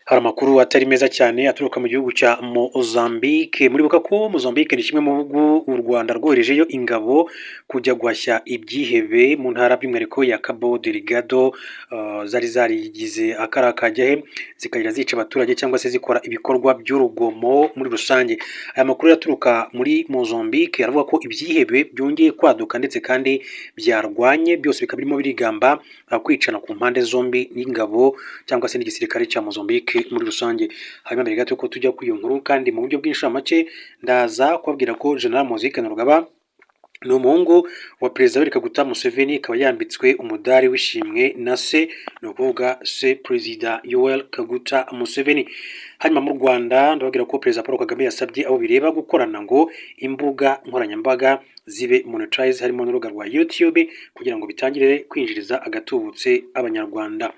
Hari amakuru atari meza cyane aturuka mu gihugu cya Mozambique. Muribuka ko Mozambique ni kimwe mu bihugu u Rwanda rwoherejeyo ingabo kujya guhashya ibyihebe mu ntara by'umwihariko ya Cabo Delgado, zari zarigize akara kajyahe zikajya zica abaturage cyangwa se zikora ibikorwa by'urugomo muri rusange. Aya makuru yaturuka muri Mozambique aravuga ko ibyihebe byongeye kwaduka ndetse kandi byarwanye byose bikaba birimo birigamba kwicana ku mpande zombi n'ingabo cyangwa se n'igisirikare cya Mozambique muri rusange. Hanyuma mbere gato ko tujya ku iyo nkuru kandi mu buryo bw'inshamake ndaza kubabwira ko General Muhoozi Kainerugaba ni umuhungu wa perezida Yoweri Kaguta Museveni, akaba yambitswe umudari w'ishimwe na se, ni ukuvuga se perezida Yoweri Kaguta Museveni. Hanyuma mu Rwanda ndababwira ko perezida Paul Kagame yasabye abo bireba gukorana ngo imbuga nkoranyambaga zibe monetize, harimo n'urubuga rwa YouTube kugira ngo bitangire kwinjiriza agatubutse abanyarwanda.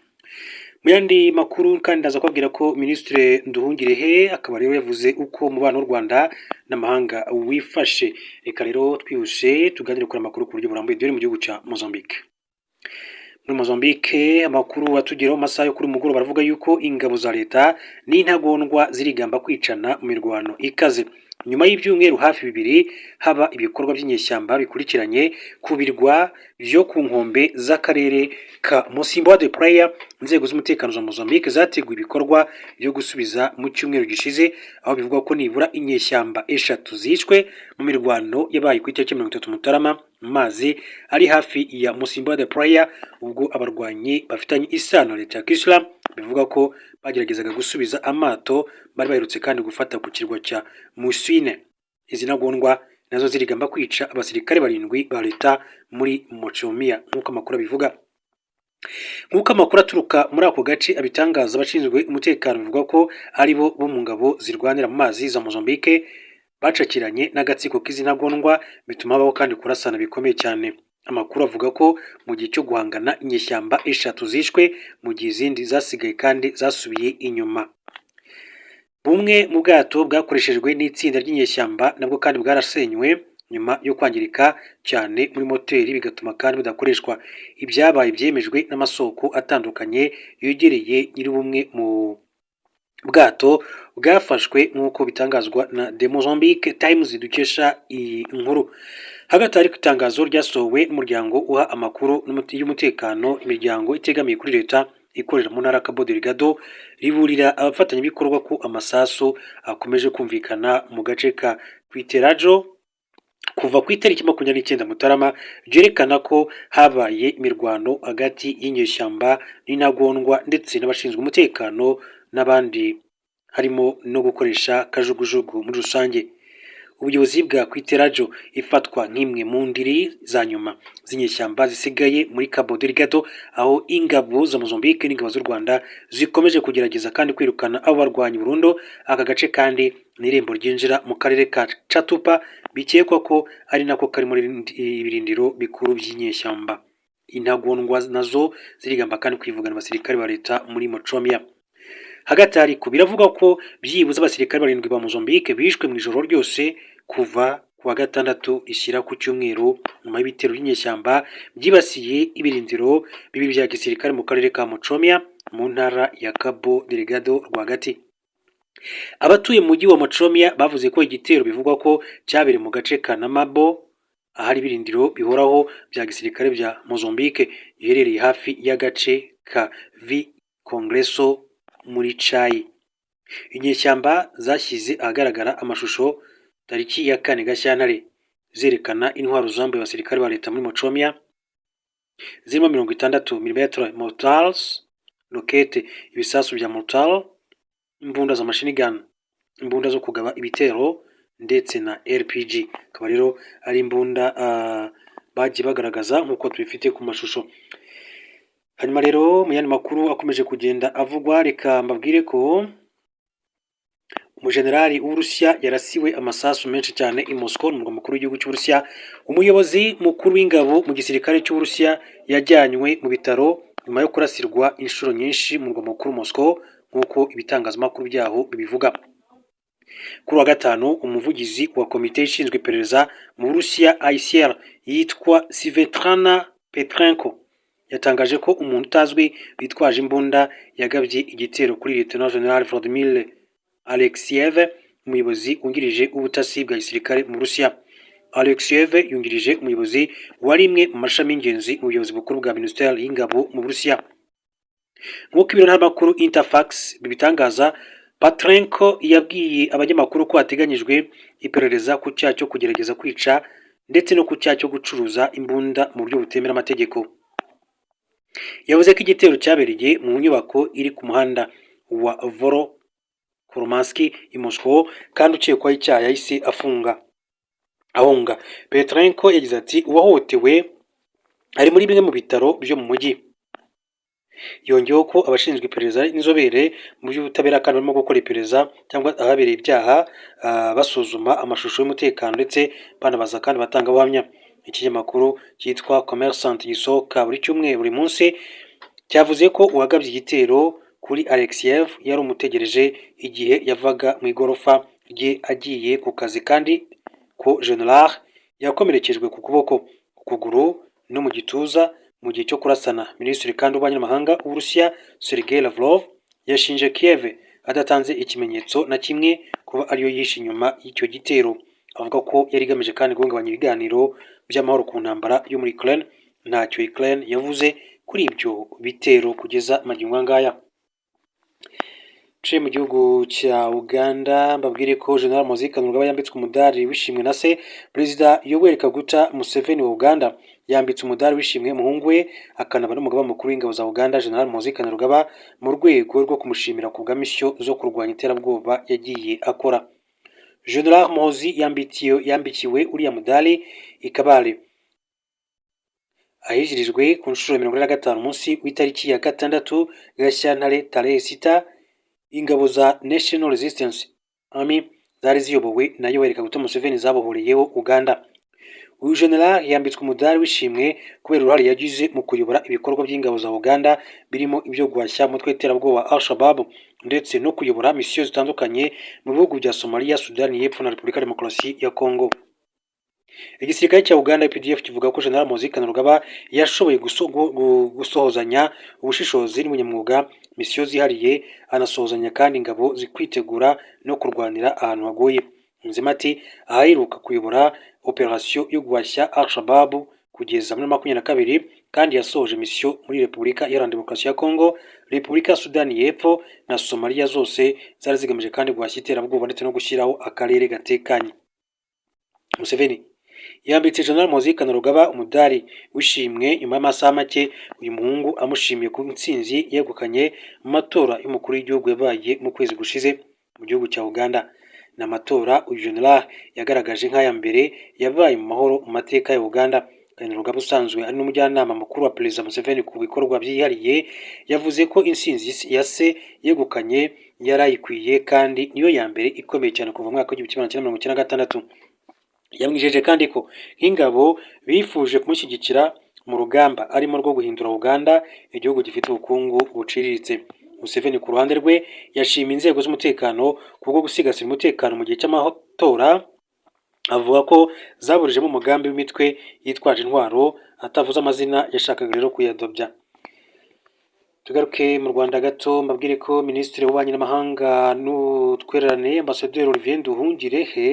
Mu yandi makuru kandi ndaza kubabwira ko Minisitiri Nduhungirehe akaba rero yavuze uko umubano w'u Rwanda n'amahanga wifashe. Reka rero twihuse tuganire kuri amakuru ku buryo burambuye dore mu gihugu cya Mozambique. Muri Mozambique amakuru atugeraho masaha yo kuri mugoroba baravuga yuko ingabo za leta n'intagondwa zirigamba kwicana mu mirwano ikaze. Nyuma y'ibyumweru hafi bibiri haba ibikorwa by'inyeshyamba bikurikiranye ku birwa byo ku nkombe z'akarere ka Mocimboa de Praia, inzego z'umutekano za Mozambique zateguye ibikorwa byo gusubiza mu cyumweru gishize, aho bivugwa ko nibura inyeshyamba 3 zishwe mu mirwano yabaye ku itariki 30 Mutarama mu mazi ari hafi ya Mocimboa de Praia, ubwo abarwanyi bafitanye isano leta ya Islam bivuga ko bageragezaga gusubiza amato bari baherutse kandi gufata ku kirwa cya Musine. Izi ntagondwa nazo zirigamba kwica abasirikare 7 ba leta muri Mochomia nk'uko amakuru abivuga. Nk'uko amakuru aturuka muri ako gace abitangaza, abashinzwe umutekano bivuga ko ari bo mu ngabo zirwanira mu mazi za Mozambique bacakiranye n'agatsiko k'izi ntagondwa, bituma baho kandi kurasana bikomeye cyane. Amakuru avuga ko mu gihe cyo guhangana inyeshyamba 3 zishwe mu gihe izindi zasigaye kandi zasubiye inyuma. Bumwe mu bwato bwakoreshejwe n'itsinda ry'inyeshyamba nabwo kandi bwarasenywe nyuma yo kwangirika cyane muri moteri, bigatuma kandi budakoreshwa. Ibyabaye byemejwe n'amasoko atandukanye yegereye nyiri bumwe mu bwato bwafashwe nk'uko bitangazwa na The Mozambique Times dukesha iyi nkuru. Hagati hari itangazo ryasohowe n'umuryango uha amakuru y'umutekano imiryango itegamiye kuri leta ikorera mu ntara Cabo Delgado, riburira abafatanyabikorwa ko amasasu akomeje kumvikana mu gace ka Quiterajo kuva ku itariki 29 Mutarama, byerekana ko habaye imirwano hagati y'inyeshyamba n'intagondwa ndetse n'abashinzwe umutekano n'abandi, harimo no gukoresha kajugujugu muri rusange. Ubuyobozi bwa Quiterajo ifatwa nk'imwe mu ndiri za nyuma z'inyeshyamba zisigaye muri Cabo Delgado, aho ingabo za Mozambique n'ingabo z'u Rwanda zikomeje kugerageza kandi kwirukana abo barwanyi burundu. Aka gace kandi n'irembo ryinjira mu karere ka Chatupa, bikekwa ko ari nako kari muri ibirindiro bikuru by'inyeshyamba. Intagondwa nazo zirigamba kandi kwivugana abasirikare ba leta muri Mochomia. Hagati ariko biravuga ko byibuze abasirikare 7 ba Mozambique bishwe mu ijoro ryose kuva kuwa gatandatu ishyira ku cyumweru nyuma y'ibitero by'inyeshyamba byibasiye ibirindiro bibi bya gisirikare mu karere ka Mochomia mu ntara ya Cabo Delgado rwagati. Abatuye mu mujyi wa Mochomia bavuze ko igitero bivugwa ko cyabereye mu gace ka Namabo, ahari ibirindiro bihoraho bya gisirikare bya Mozambique biherereye hafi y'agace ka Vi Congresso muri Chai. Inyeshyamba zashyize ahagaragara amashusho tariki ya 4 Gashyantare zerekana intwaro zambaye abasirikare ba leta muri Mochomia zirimo 60 mm mortars, rokete, ibisasu bya mortar, imbunda za machine gun, imbunda zo kugaba ibitero ndetse na RPG. Akaba rero ari imbunda bagiye bagaragaza nk'uko tubifite ku mashusho. Hanyuma rero mu yandi makuru akomeje kugenda avugwa, reka mbabwire ko umujenerali w'Uburusiya yarasiwe amasasu menshi cyane i Moscow, mu murwa mukuru w'igihugu cy'Uburusiya. Umuyobozi mukuru w'ingabo mu gisirikare cy'Uburusiya yajyanywe mu bitaro nyuma yo kurasirwa inshuro nyinshi mu murwa mukuru Moscow nk'uko ibitangazamakuru byaho bibivuga. Kuri wa gatanu umuvugizi wa komite ishinzwe iperereza mu Burusiya ICR yitwa Svetlana Petrenko yatangaje ko umuntu utazwi witwaje imbunda yagabye igitero kuri Lieutenant General Vladimir Alexiev, umuyobozi wungirije w'ubutasi bwa gisirikare mu Burusiya. Alexiev yungirije umuyobozi wa rimwe mu mashami y'ingenzi mu buyobozi bukuru bwa Minisiteri y'Ingabo mu Burusiya. Nk'uko ibiro ntaramakuru Interfax bibitangaza, Petrenko yabwiye abanyamakuru ko hateganyijwe iperereza ku cyaha cyo kugerageza kwica ndetse no ku cyaha cyo gucuruza imbunda mu buryo butemera amategeko. Yavuze ko igitero cyabereye mu nyubako iri ku muhanda wa Volokoromansky i Moscow kandi ukekwaho icyaha yahise ahunga. Petrenko yagize ati uwahohotewe ari muri bimwe mu bitaro byo mu mujyi. Yongeyeho ko abashinzwe iperereza n'inzobere mu by'ubutabera kandi barimo gukora iperereza cyangwa ahabereye ibyaha basuzuma amashusho y'umutekano ndetse banabaza kandi batangabuhamya. Ikinyamakuru cyitwa Commerçant gisohoka buri cyumweru buri munsi cyavuze ko uwagabye igitero kuri Alexiev yari umutegereje igihe yavaga mu igorofa rye agiye ku kazi kandi ko General yakomerekejwe ku kuboko, ku kuguru no mu gituza mu gihe cyo kurasana. Minisitiri kandi w'ububanyi n'amahanga w'Uburusiya Sergei Lavrov yashinje Kiev adatanze ikimenyetso na kimwe kuba ariyo yishe inyuma y'icyo gitero. Avuga ko yari igamije kandi guhungabanya ibiganiro by'amahoro ku ntambara yo muri Ukraine. Ntacyo Ukraine yavuze kuri ibyo bitero kugeza magingo ngaya. Mu gihugu cya Uganda mbabwire ko General Muhoozi Kainerugaba yambitswe umudari wishimwe na se. Perezida Yoweri Kaguta Museveni wa Uganda yambitse umudari wishimwe umuhungu we akanaba n'umugaba mukuru w'ingabo za Uganda General Muhoozi Kainerugaba mu rwego rwo kumushimira ku bwa misiyo zo kurwanya iterabwoba yagiye akora. General Muhoozi yambikiwe uriya mudari i Kabale ahijirijwe ku nshuro 45 munsi w'itariki ya 6 Gashyantare tarehe 6. Ingabo za National Resistance Army zari ziyobowe na Yoweri Kaguta Museveni zabohoreyeho Uganda. Uyu general yambitswe umudari wishimwe kubera uruhare yagize mu kuyobora ibikorwa by'ingabo za Uganda birimo ibyo guhashya umutwe w'iterabwoba Al-Shabaab ndetse no kuyobora misiyo zitandukanye mu bihugu bya Somalia, Sudani y'Epfo na Repubulika ya Demokarasi ya Congo. Igisirikare cya Uganda UPDF kivuga ko General Muhoozi Kainerugaba yashoboye gusohozanya ubushishozi n'umunyamwuga misiyo zihariye, anasohozanya kandi ingabo zikwitegura no kurwanira ahantu hagoye. Nzima ati ahaheruka kuyobora operasiyo yo guhashya Al-Shabaab kugeza muri 2022 kandi yasohoje misiyo muri Repubulika Iharanira Demokarasi ya Congo, Repubulika ya Sudani y'Epfo na Somalia, zose zari zigamije kandi guhashya iterabwoba ndetse no gushyiraho akarere gatekanye. Museveni yambitse General Muhoozi Kainerugaba umudari wishimwe nyuma y'amasaha make uyu muhungu amushimiye ku ntsinzi yegukanye mu matora y'umukuru w'igihugu yabaye mu kwezi gushize mu gihugu cya Uganda. N'amatora uyu general yagaragaje nk'aya mbere yabaye mu mahoro mu mateka ya Uganda. Kainerugaba usanzwe ari n'umujyanama mukuru wa Perezida Museveni ku bikorwa byihariye yavuze ko intsinzi ya se yegukanye yarayikwiye kandi niyo ya mbere ikomeye cyane kuva mu mwaka w'1996. Yamwijeje kandi ko nk'ingabo bifuje kumushyigikira mu rugamba arimo rwo guhindura Uganda igihugu gifite ubukungu buciriritse. Museveni ku ruhande rwe yashimiye inzego z'umutekano kubwo gusigasira umutekano mu gihe cy'amatora, avuga ko zaburijemo umugambi w'imitwe yitwaje intwaro atavuze amazina yashakaga rero kuyadobya. Tugaruke mu Rwanda gato mbabwire ko Minisitiri w'Ububanyi n'Amahanga n'Ubutwererane Ambasaderi Olivier Nduhungirehe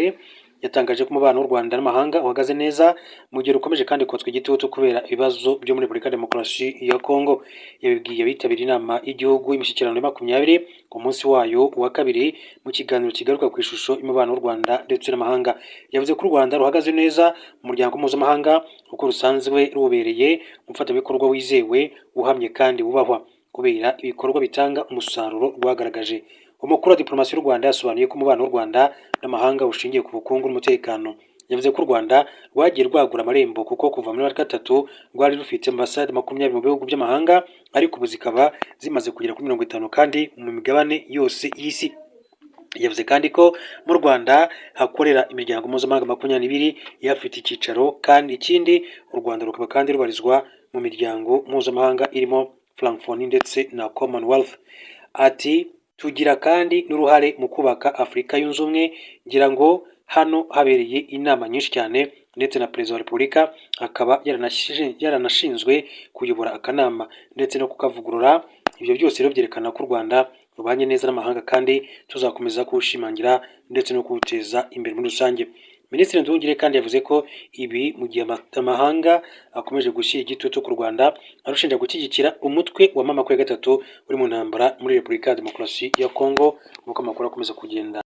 yatangaje ko umubano w'u Rwanda n'amahanga uhagaze neza mu gihe rukomeje kandi kotswa igitutu kubera ibibazo byo muri Repubulika ya Demokarasi ya Congo. Yabibwiye abitabiriye inama y'igihugu y'Imishyikirano ya 20 ku munsi wayo wa kabiri mu kiganiro kigaruka ku ishusho y'umubano w'u Rwanda ndetse n'amahanga. Yavuze ko u Rwanda ruhagaze neza mu muryango mpuzamahanga kuko rusanzwe rubereye umufatanyabikorwa wizewe, uhamye kandi wubahwa kubera ibikorwa bitanga umusaruro rwagaragaje. Umukuru wa diplomasi y'u Rwanda yasobanuye ko umubano w'u Rwanda n'amahanga ushingiye ku bukungu n'umutekano. Yavuze ko u Rwanda rwagiye rwagura amarembo kuko kuva muri 2023 rwari rufite ambasade 20 mu bihugu by'amahanga, ariko ubu zikaba zimaze kugera kuri 50 kandi mu migabane yose y'isi. Yavuze kandi ko mu Rwanda hakorera imiryango mpuzamahanga 22 yafite icyicaro, kandi ikindi u Rwanda rukaba kandi rubarizwa mu miryango mpuzamahanga irimo Francophonie ndetse na Commonwealth. Ati tugira kandi n'uruhare mu kubaka Afurika yunze ubumwe, ngira ngo hano habereye inama nyinshi cyane ndetse na perezida wa repubulika akaba yaranashinzwe kuyobora akanama ndetse no kukavugurura. Ibyo byose rero byerekana ko u Rwanda rubanye neza n'amahanga kandi tuzakomeza kuwushimangira ndetse no kuwuteza imbere muri rusange. Minisitiri Nduhungirehe kandi yavuze ko ibi mu gihe amahanga akomeje gushyira igitutu ku Rwanda arushinja gushyigikira umutwe wa M23 uri mu ntambara muri Repubulika ya Demokarasi ya Kongo, nk'uko amakuru akomeza kugenda